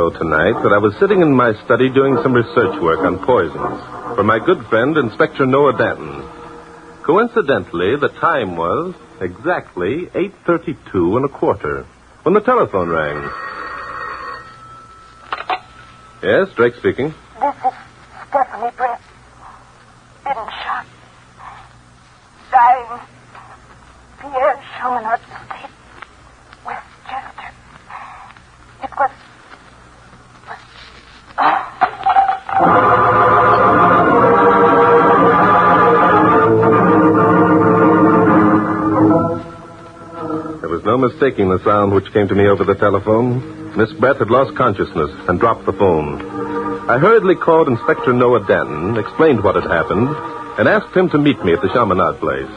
ago tonight that I was sitting in my study doing some research work on poisons for my good friend, Inspector Noah Danton. Coincidentally, the time was exactly 8:32 and a quarter when the telephone rang. Yes, Drake speaking. This is Stephanie Brent. Been shot. Dying. Pierre Chaminade State, Westchester. It was... There was no mistaking the sound which came to me over the telephone. Miss Brett had lost consciousness and dropped the phone. I hurriedly called Inspector Noah Danton, explained what had happened, and asked him to meet me at the Chaminade place.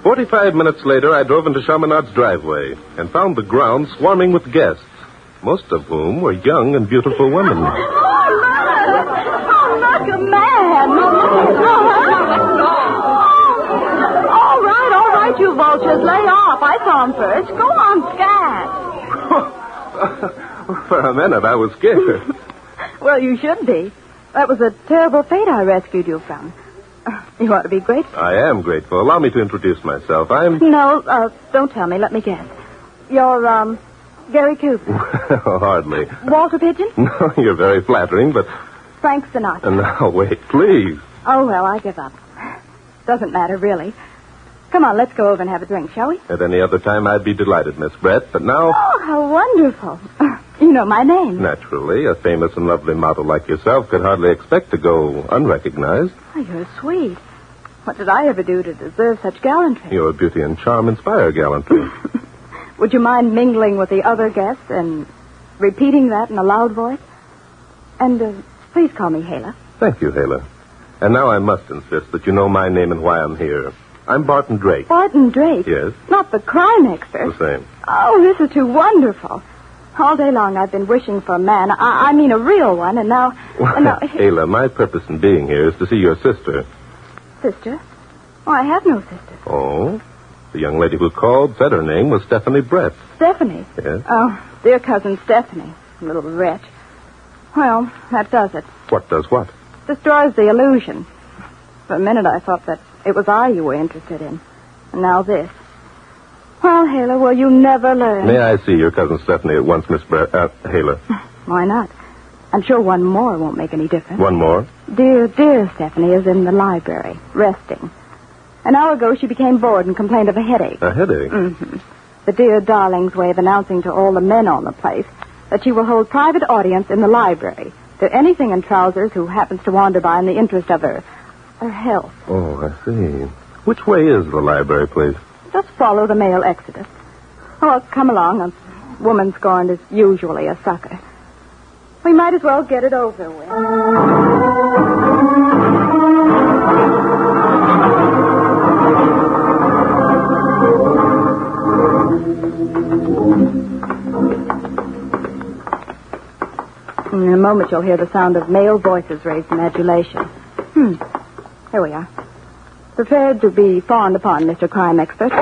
45 minutes later, I drove into Chaminade's driveway and found the ground swarming with guests, most of whom were young and beautiful women. Oh, look! Oh, look, a man! All right, you vultures, lay off. I saw him first. Go on, scat. For a minute, I was scared. Well, you should be. That was a terrible fate I rescued you from. You ought to be grateful. I am grateful. Allow me to introduce myself. No, don't tell me. Let me guess. You're, Gary Cooper. Hardly. Walter Pigeon? No, you're very flattering, but... Frank Sinatra. Now, wait, please. Oh, well, I give up. Doesn't matter, really. Come on, let's go over and have a drink, shall we? At any other time, I'd be delighted, Miss Brett, but now... Oh, how wonderful. You know my name. Naturally, a famous and lovely model like yourself could hardly expect to go unrecognized. Oh, you're sweet. What did I ever do to deserve such gallantry? Your beauty and charm inspire gallantry. Would you mind mingling with the other guests and repeating that in a loud voice? And please call me Hala. Thank you, Hala. And now I must insist that you know my name and why I'm here. I'm Barton Drake. Barton Drake? Yes. Not the crime expert? The same. Oh, this is too wonderful. All day long I've been wishing for a man. I mean a real one, and now... Hala, my purpose in being here is to see your sister. Sister? Oh, I have no sister. Oh? The young lady who called said her name was Stephanie Brett. Stephanie? Yes. Oh, dear cousin Stephanie. Little wretch. Well, that does it. What does what? Destroys the illusion. For a minute I thought that it was I you were interested in. And now this. Well, Hala, will you never learn? May I see your cousin Stephanie at once, Miss Brett? Hala. Why not? I'm sure one more won't make any difference. One more? Dear Stephanie is in the library, resting. An hour ago, she became bored and complained of a headache. A headache? Mm-hmm. The dear darling's way of announcing to all the men on the place that she will hold private audience in the library to anything in trousers who happens to wander by in the interest of her health. Oh, I see. Which way is the library, please? Just follow the male exodus. Oh, come along. A woman scorned is usually a sucker. We might as well get it over with. In a moment, you'll hear the sound of male voices raised in adulation. Here we are. Prepared to be fawned upon, Mr. Crime Expert.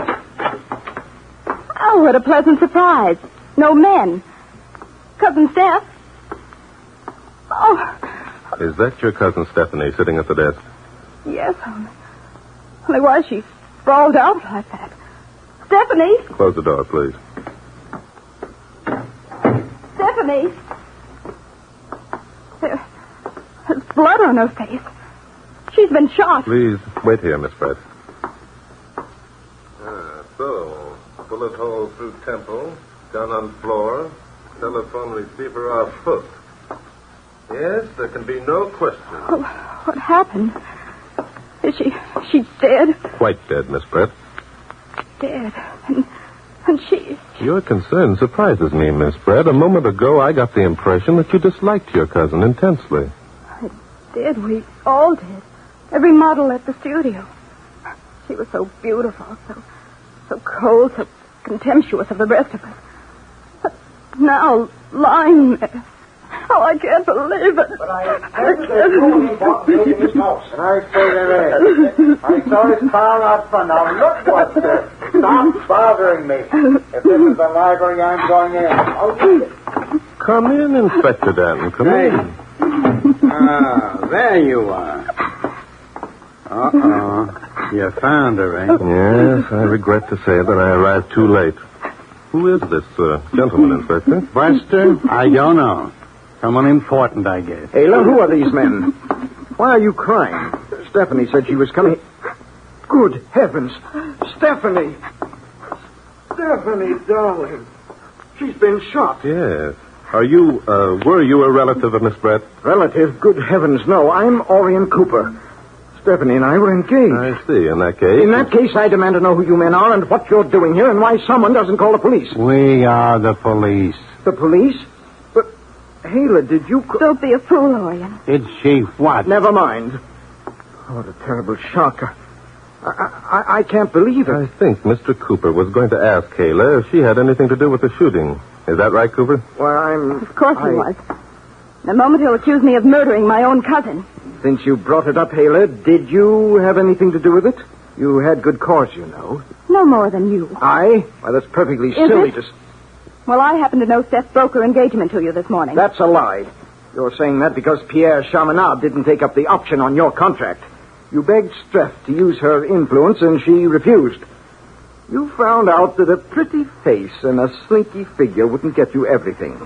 Oh, what a pleasant surprise. No men. Cousin Steph. Oh. Is that your cousin Stephanie sitting at the desk? Yes. Only why she sprawled out like that. Stephanie. Close the door, please. Stephanie. There's blood on her face. She's been shot. Please, wait here, Miss Brett. So, bullet hole through temple, gun on floor, telephone receiver off hook. Yes, there can be no question. Oh, what happened? Is she dead? Quite dead, Miss Brett. Dead. And she... Your concern surprises me, Miss Brett. A moment ago, I got the impression that you disliked your cousin intensely. I did. We all did. Every model at the studio. She was so beautiful, so cold, so contemptuous of the rest of us. But now, lying there... Oh, I can't believe it. But I said there's no bought in this house. And I say there is. I saw his car out front. Now, look what's there. Stop bothering me. If this is the library, I'm going in. Come in, Inspector Danton. Come in. Ah, there you are. Uh-oh. You found her, eh? Yes, I regret to say that I arrived too late. Who is this gentleman, Inspector? Buster? I don't know. Someone important, I guess. Ayla, who are these men? Why are you crying? Stephanie said she was coming. Good heavens. Stephanie. Stephanie, darling. She's been shot. Yes. Were you a relative of Miss Brett? Relative? Good heavens, no. I'm Orion Cooper. Stephanie and I were engaged. I see. In that case... In that case, I demand to know who you men are and what you're doing here and why someone doesn't call the police. We are the police. The police? But, Ayla, did you... Don't be a fool, Orion. Did she what? Never mind. What a terrible shock. I can't believe it. I think Mr. Cooper was going to ask Kayla if she had anything to do with the shooting. Is that right, Cooper? Well, Of course he was. The moment he'll accuse me of murdering my own cousin. Since you brought it up, Ayla, did you have anything to do with it? You had good cause, you know. No more than you. I? Why, that's perfectly Is silly it? to... Well, I happen to know Steph broke her engagement to you this morning. That's a lie. You're saying that because Pierre Chaminade didn't take up the option on your contract. You begged Steph to use her influence, and she refused. You found out that a pretty face and a slinky figure wouldn't get you everything.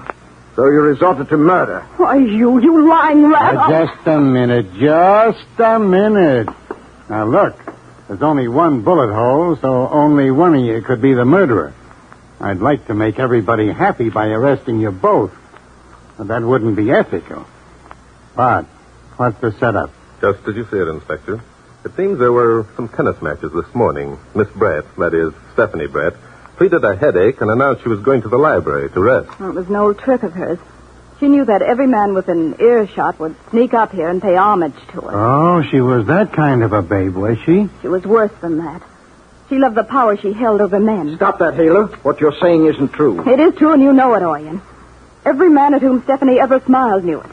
So you resorted to murder. Why, you lying rat. Just a minute. Now, look. There's only one bullet hole, so only one of you could be the murderer. I'd like to make everybody happy by arresting you both. But that wouldn't be ethical. But what's the setup? Just as you see it, Inspector. It seems there were some tennis matches this morning. Miss Brett, that is, Stephanie Brett, pleaded a headache and announced she was going to the library to rest. Well, it was an old trick of hers. She knew that every man within earshot would sneak up here and pay homage to her. Oh, she was that kind of a babe, was she? She was worse than that. She loved the power she held over men. Stop that, Ayla. What you're saying isn't true. It is true, and you know it, Orion. Every man at whom Stephanie ever smiled knew it.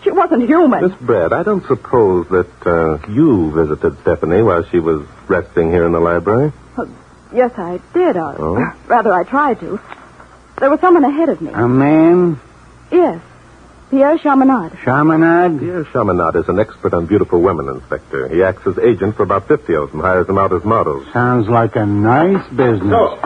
She wasn't human. Miss Brett, I don't suppose that you visited Stephanie while she was resting here in the library? Yes, I did. Or Oh? rather, I tried to. There was someone ahead of me. A man? Yes. Pierre Chaminade. Chaminade? Pierre Chaminade is an expert on beautiful women, Inspector. He acts as agent for about 50 of them, hires them out as models. Sounds like a nice business.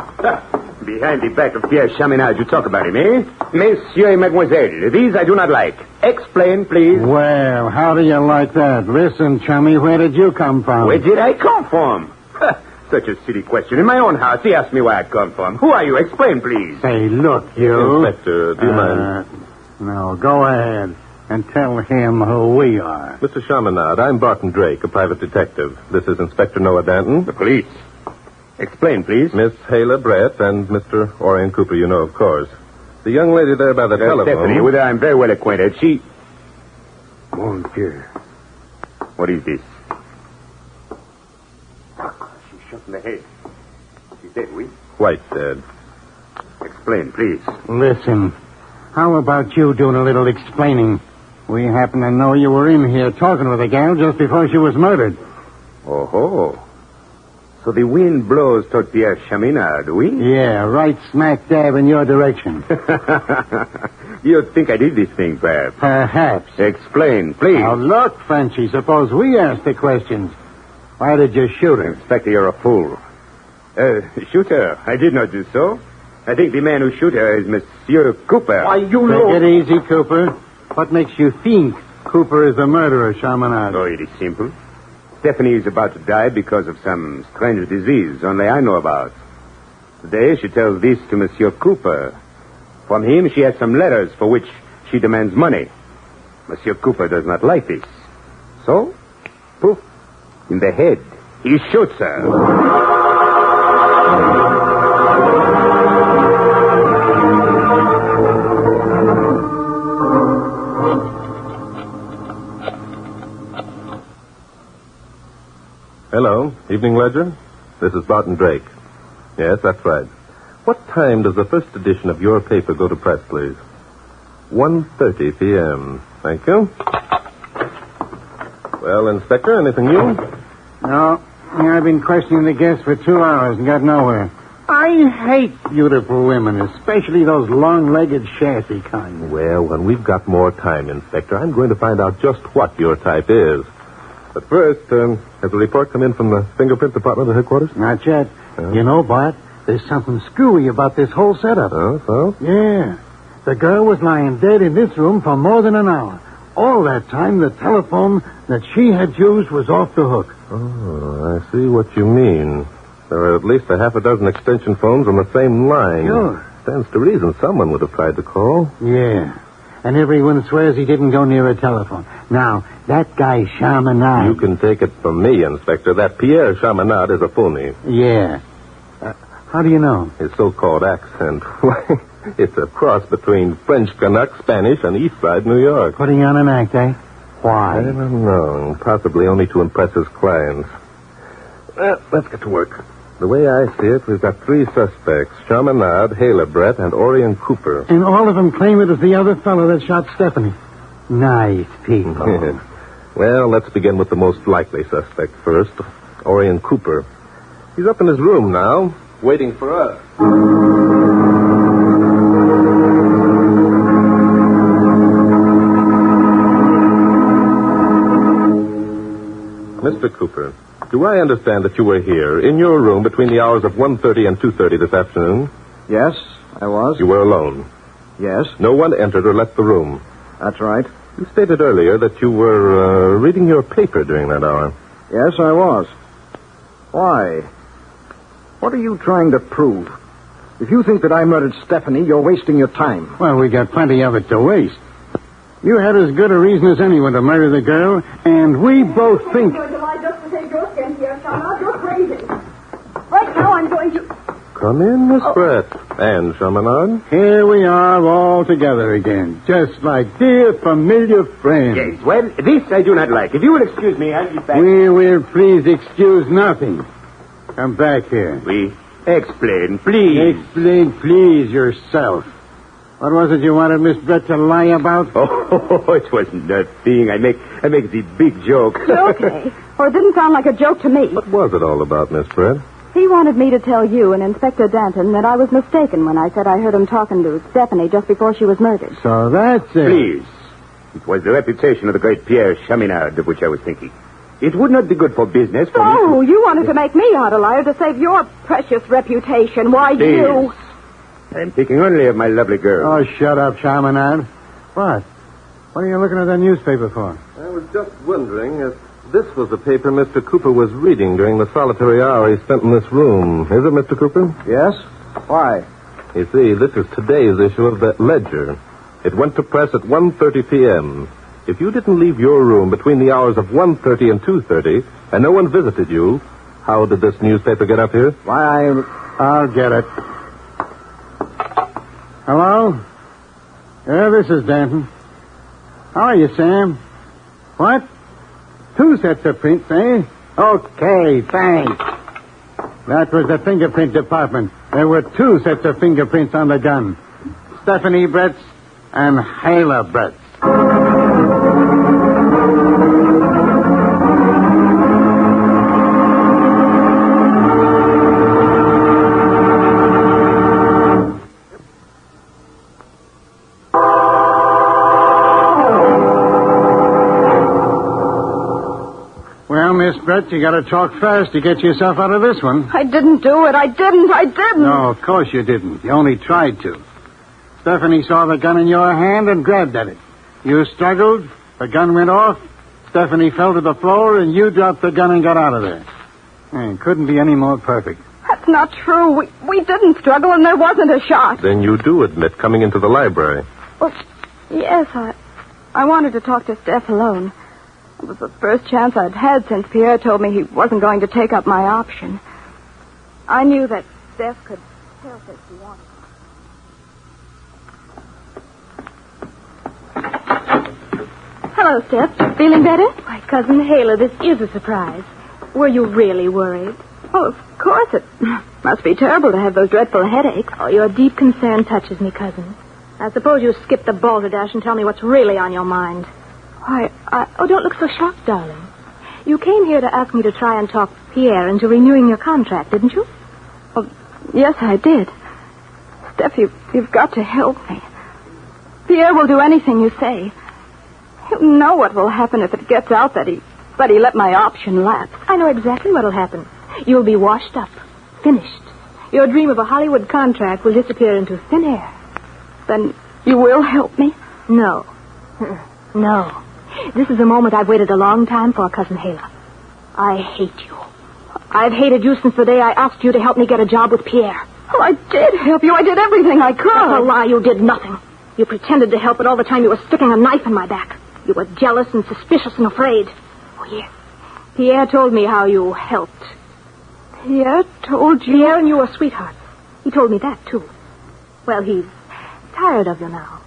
Behind the back of Pierre Chaminade, you talk about him, eh? Monsieur and Mademoiselle, these I do not like. Explain, please. Well, how do you like that? Listen, chummy, where did you come from? Where did I come from? Such a silly question. In my own house, he asked me where I come from. Who are you? Explain, please. Say, look, you... Inspector, do you mind? No, go ahead and tell him who we are. Mr. Chaminade, I'm Barton Drake, a private detective. This is Inspector Noah Danton. The police. Explain, please. Miss Ayla Brett and Mr. Orion Cooper, you know, of course. The young lady there by the telephone... Stephanie, with her I'm very well acquainted. She... Mon Dieu. What is this? She's shot in the head. She's dead, oui? Quite dead. Explain, please. Listen, how about you doing a little explaining? We happen to know you were in here talking with a gal just before she was murdered. Oh-ho. So the wind blows toward Pierre Chaminade, oui? Yeah, right smack dab in your direction. You think I did this thing, perhaps? Perhaps. Explain, please. Now, look, Frenchy, suppose we ask the questions. Why did you shoot her? Inspector, you're a fool. Shoot her. I did not do so. I think the man who shoot her is Monsieur Cooper. Why, you Take know... it easy, Cooper. What makes you think Cooper is a murderer, Chaminade? Oh, it is simple. Stephanie is about to die because of some strange disease only I know about. Today, she tells this to Monsieur Cooper. From him, she has some letters for which she demands money. Monsieur Cooper does not like this. So, poof, in the head, he shoots her. Hello, Evening Ledger. This is Barton Drake. Yes, that's right. What time does the first edition of your paper go to press, please? 1:30 p.m. Thank you. Well, Inspector, anything new? No. I've been questioning the guest for 2 hours and got nowhere. I hate beautiful women, especially those long-legged chassis kind. Well, when we've got more time, Inspector, I'm going to find out just what your type is. But first, has a report come in from the fingerprint department at headquarters? Not yet. You know, Bart, there's something screwy about this whole setup. Oh, so? Yeah. The girl was lying dead in this room for more than an hour. All that time, the telephone that she had used was off the hook. Oh, I see what you mean. There are at least a half a dozen extension phones on the same line. Sure. Stands to reason someone would have tried to call. Yeah. And everyone swears he didn't go near a telephone. Now, that guy Chaminade... You can take it from me, Inspector, that Pierre Chaminade is a phony. Yeah. How do you know? His so-called accent. Why, it's a cross between French Canuck, Spanish, and East Side New York. Putting on an act, eh? I Why? don't know. Possibly only to impress his clients. Well, let's get to work. The way I see it, we've got 3 suspects. Chaminade, Halebret, and Orion Cooper. And all of them claim it was the other fellow that shot Stephanie. Nice people. Well, let's begin with the most likely suspect first, Orion Cooper. He's up in his room now, waiting for us. Mr. Cooper, do I understand that you were here in your room between the hours of 1:30 and 2:30 this afternoon? Yes, I was. You were alone. Yes, No one entered or left the room. that's right. You stated earlier that you were reading your paper during that hour. Yes, I was. Why? What are you trying to prove? If you think that I murdered Stephanie, you're wasting your time. Well, we got plenty of it to waste. You had as good a reason as anyone to murder the girl, and we both think... I'm going to lie just to save your skin, Pierre Chaminade. You're crazy. Right now, I'm going to... Come in, Miss Brett. And Chaminade. Here we are all together again, just like dear familiar friends. Yes, well, this I do not like. If you will excuse me, I'll be back. We will please excuse nothing. Come back here. We explain, please. Explain, please, yourself. What was it you wanted Miss Brett to lie about? Oh, it wasn't nothing. I make the big joke. Okay. Or it didn't sound like a joke to me. What was it all about, Miss Brett? He wanted me to tell you and Inspector Danton that I was mistaken when I said I heard him talking to Stephanie just before she was murdered. So that's it. Please. It was the reputation of the great Pierre Chaminade of which I was thinking. It would not be good for business for me Oh, you wanted to make me out a liar to save your precious reputation. Why, Please. you... I'm thinking only of my lovely girl. Oh, shut up, Chaminade. What? What are you looking at that newspaper for? I was just wondering if this was the paper Mr. Cooper was reading during the solitary hour he spent in this room. Is it, Mr. Cooper? Yes? Why? You see, this is today's issue of the Ledger. It went to press at 1:30 p.m. If you didn't leave your room between the hours of 1:30 and 2:30, and no one visited you, how did this newspaper get up here? Why, I'll get it. Hello? Yeah, this is Danton. How are you, Sam? What? 2 sets of prints, eh? Okay, thanks. That was the fingerprint department. There were 2 sets of fingerprints on the gun. Stephanie Brett's and Hala Brett's. Well, Miss Brett, you gotta talk fast to get yourself out of this one. I didn't do it. I didn't. No, of course you didn't. You only tried to. Stephanie saw the gun in your hand and grabbed at it. You struggled, the gun went off, Stephanie fell to the floor, and you dropped the gun and got out of there. It couldn't be any more perfect. That's not true. We didn't struggle, and there wasn't a shot. Then you do admit coming into the library. Well, yes, I wanted to talk to Steph alone. It was the first chance I'd had since Pierre told me he wasn't going to take up my option. I knew that Steph could help if she wanted. Hello, Steph. Feeling better? Why, Cousin Hala, this is a surprise. Were you really worried? Oh, of course. It must be terrible to have those dreadful headaches. Oh, your deep concern touches me, cousin. I suppose you skipped the balderdash and tell me what's really on your mind. Why, Oh, don't look so shocked, darling. You came here to ask me to try and talk Pierre into renewing your contract, didn't you? Well, Yes, I did. Steph, you've got to help me. Pierre will do anything you say. You know what will happen if it gets out that he let my option lapse. I know exactly what will happen. You'll be washed up. Finished. Your dream of a Hollywood contract will disappear into thin air. Then you will help me? No. No. This is a moment I've waited a long time for, Cousin Hala. I hate you. I've hated you since the day I asked you to help me get a job with Pierre. Oh, I did help you. I did everything I could. That's a lie. You did nothing. You pretended to help, but all the time you were sticking a knife in my back. You were jealous and suspicious and afraid. Oh, yes. Pierre told me how you helped. Pierre told you? Pierre and you were sweethearts. He told me that, too. Well, he's tired of you now.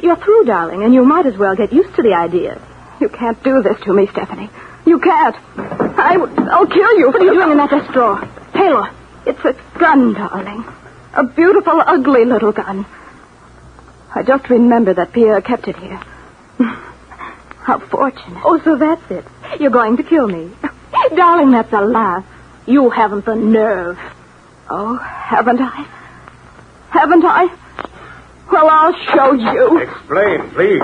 You're through, darling, and you might as well get used to the idea. You can't do this to me, Stephanie. You can't. I'll kill you. What are you doing in that desk drawer? Taylor. It's a gun, darling. A beautiful, ugly little gun. I just remember that Pierre kept it here. How fortunate. Oh, so that's it. You're going to kill me. Darling, that's a laugh. You haven't the nerve. Oh, haven't I? Haven't I? Well, I'll show you. Explain, please.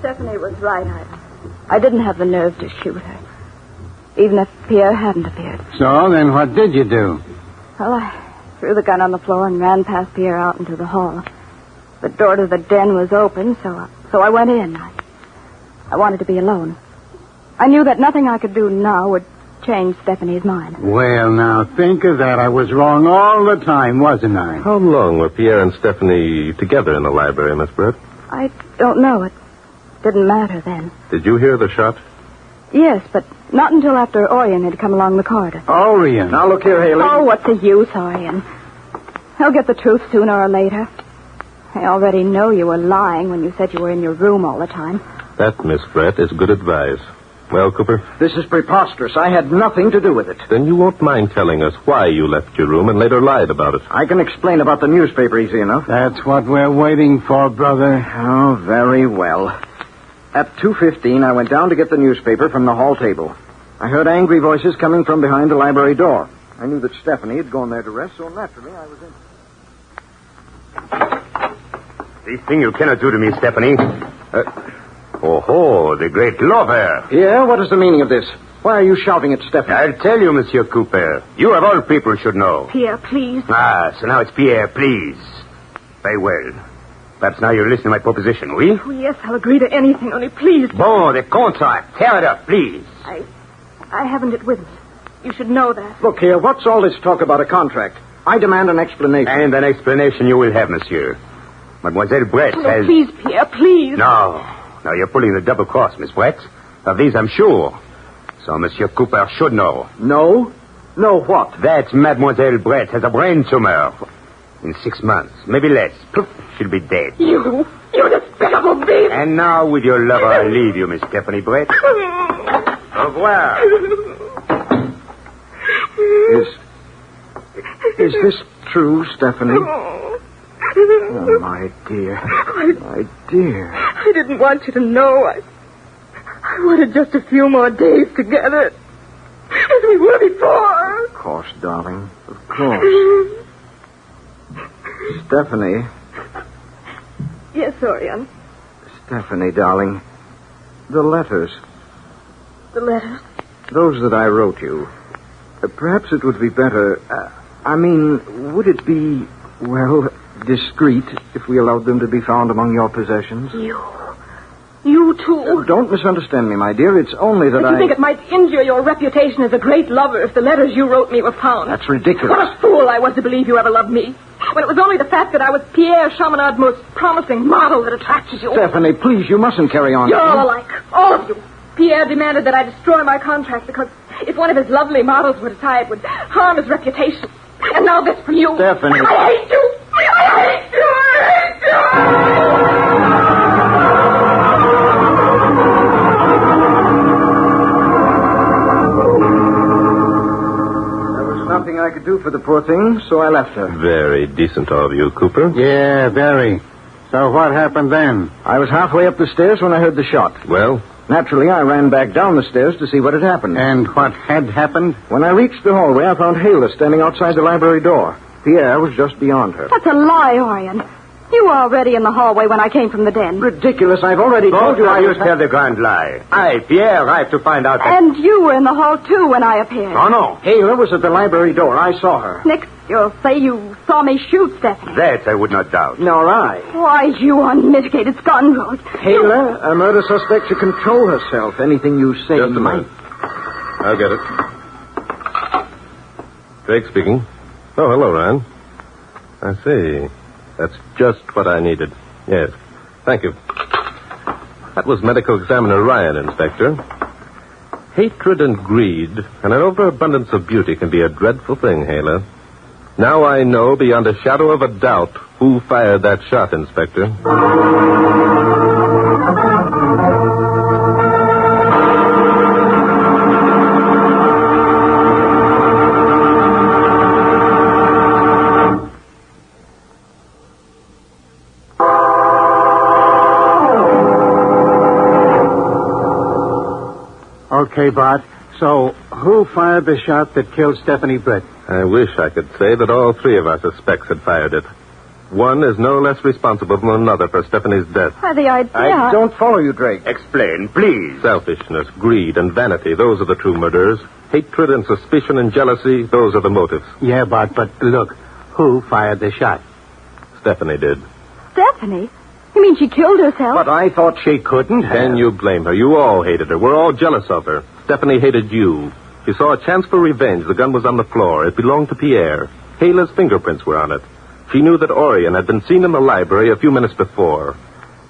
Stephanie was right. I didn't have the nerve to shoot her, even if Pierre hadn't appeared. So, then what did you do? Well, I threw the gun on the floor and ran past Pierre out into the hall. The door to the den was open, so I went in. I wanted to be alone. I knew that nothing I could do now would change Stephanie's mind. Well, now, think of that. I was wrong all the time, wasn't I? How long were Pierre and Stephanie together in the library, Miss Brett? I don't know. It didn't matter then. Did you hear the shot? Yes, but not until after Orion had come along the corridor. Orion? Now, look here, Haley. Oh, what's the use, Orion? He'll get the truth sooner or later. I already know you were lying when you said you were in your room all the time. That, Miss Brett, is good advice. Well, Cooper? This is preposterous. I had nothing to do with it. Then you won't mind telling us why you left your room and later lied about it. I can explain about the newspaper easy enough. That's what we're waiting for, brother. Oh, very well. At 2:15, I went down to get the newspaper from the hall table. I heard angry voices coming from behind the library door. I knew that Stephanie had gone there to rest, so naturally I was in. This thing you cannot do to me, Stephanie. The great lover. Yeah, what is the meaning of this? Why are you shouting at Stephanie? I'll tell you, Monsieur Cooper. You of all people should know. Pierre, please. So now it's Pierre, please. Very well. Perhaps now you'll listen to my proposition, oui? Oh, yes, I'll agree to anything, only please. Bon, the contract. Tear it up, please. I haven't it with me. You should know that. Look here, what's all this talk about a contract? I demand an explanation. And an explanation you will have, monsieur. Mademoiselle Brett has... Please, Pierre, please. No, you're pulling the double cross, Miss Brett. Of these I'm sure. So Monsieur Cooper should know. No? No what? That Mademoiselle Brett has a brain tumor. In 6 months, maybe less, poof, she'll be dead. You despicable beast. And now, with your lover, I leave you, Miss Stephanie Brett. Au revoir. Is this true, Stephanie? Oh, my dear. My dear. I didn't want you to know. I wanted just a few more days together. As we were before. Of course, darling. Of course. Stephanie. Yes, Orion. Stephanie, darling. The letters. The letters? Those that I wrote you. Perhaps it would be better... would it be, discreet if we allowed them to be found among your possessions? You too? Don't misunderstand me, my dear. It's only that But you think it might injure your reputation as a great lover if the letters you wrote me were found? That's ridiculous. What a fool I was to believe you ever loved me. When it was only the fact that I was Pierre Chaminad's most promising model that attracted you. Stephanie, please, you mustn't carry on. You're all alike. All of you. Pierre demanded that I destroy my contract because if one of his lovely models were to tie it would harm his reputation. And now this from you. Stephanie. I hate you. I hate you. I hate you. Nothing I could do for the poor thing, so I left her. Very decent of you, Cooper. Yeah, very. So what happened then? I was halfway up the stairs when I heard the shot. Well? Naturally, I ran back down the stairs to see what had happened. And what had happened? When I reached the hallway, I found Hayla standing outside the library door. Pierre was just beyond her. That's a lie, Orion. You were already in the hallway when I came from the den. Ridiculous. I've already told you I was... tell the grand lie. I, Pierre, arrived to find out that... And you were in the hall, too, when I appeared. Oh, no. Hayla was at the library door. I saw her. Next, you'll say you saw me shoot Stephanie. That I would not doubt. Nor I. Why, you unmitigated scoundrel. Hayla, a murder suspect should control herself. Anything you say Just a might... minute. I'll get it. Drake speaking. Oh, hello, Ryan. I see. That's just what I needed. Yes. Thank you. That was Medical Examiner Ryan, Inspector. Hatred and greed and an overabundance of beauty can be a dreadful thing, Hayla. Now I know beyond a shadow of a doubt who fired that shot, Inspector. Okay, Bart. So, who fired the shot that killed Stephanie Brett? I wish I could say that all three of our suspects had fired it. One is no less responsible than another for Stephanie's death. Why, the idea... I don't follow you, Drake. Explain, please. Selfishness, greed, and vanity, those are the true murderers. Hatred and suspicion and jealousy, those are the motives. Yeah, Bart, but look, who fired the shot? Stephanie did. Stephanie? You mean she killed herself? But I thought She couldn't have. Can you blame her? You all hated her. We're all jealous of her. Stephanie hated you. She saw a chance for revenge. The gun was on the floor. It belonged to Pierre. Hayla's fingerprints were on it. She knew that Orion had been seen in the library a few minutes before.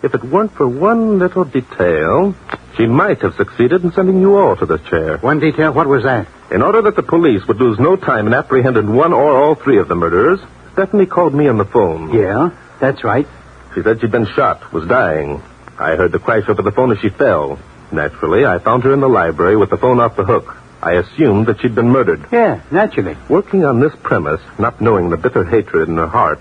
If it weren't for one little detail, she might have succeeded in sending you all to the chair. One detail? What was that? In order that the police would lose no time in apprehending one or all three of the murderers, Stephanie called me on the phone. Yeah, that's right. She said she'd been shot, was dying. I heard the crash over the phone as she fell. Naturally, I found her in the library with the phone off the hook. I assumed that she'd been murdered. Yeah, naturally. Working on this premise, not knowing the bitter hatred in her heart,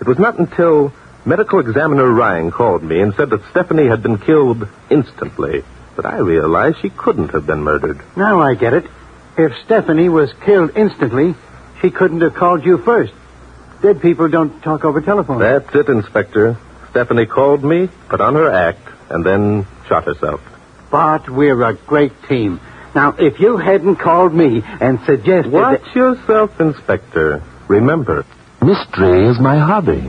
it was not until Medical Examiner Ryan called me and said that Stephanie had been killed instantly that I realized she couldn't have been murdered. Now I get it. If Stephanie was killed instantly, she couldn't have called you first. Dead people don't talk over telephone. That's it, Inspector. Stephanie called me, put on her act, and then shot herself. Bart, we're a great team. Now, if you hadn't called me and suggested... Watch yourself, Inspector. Remember, mystery is my hobby.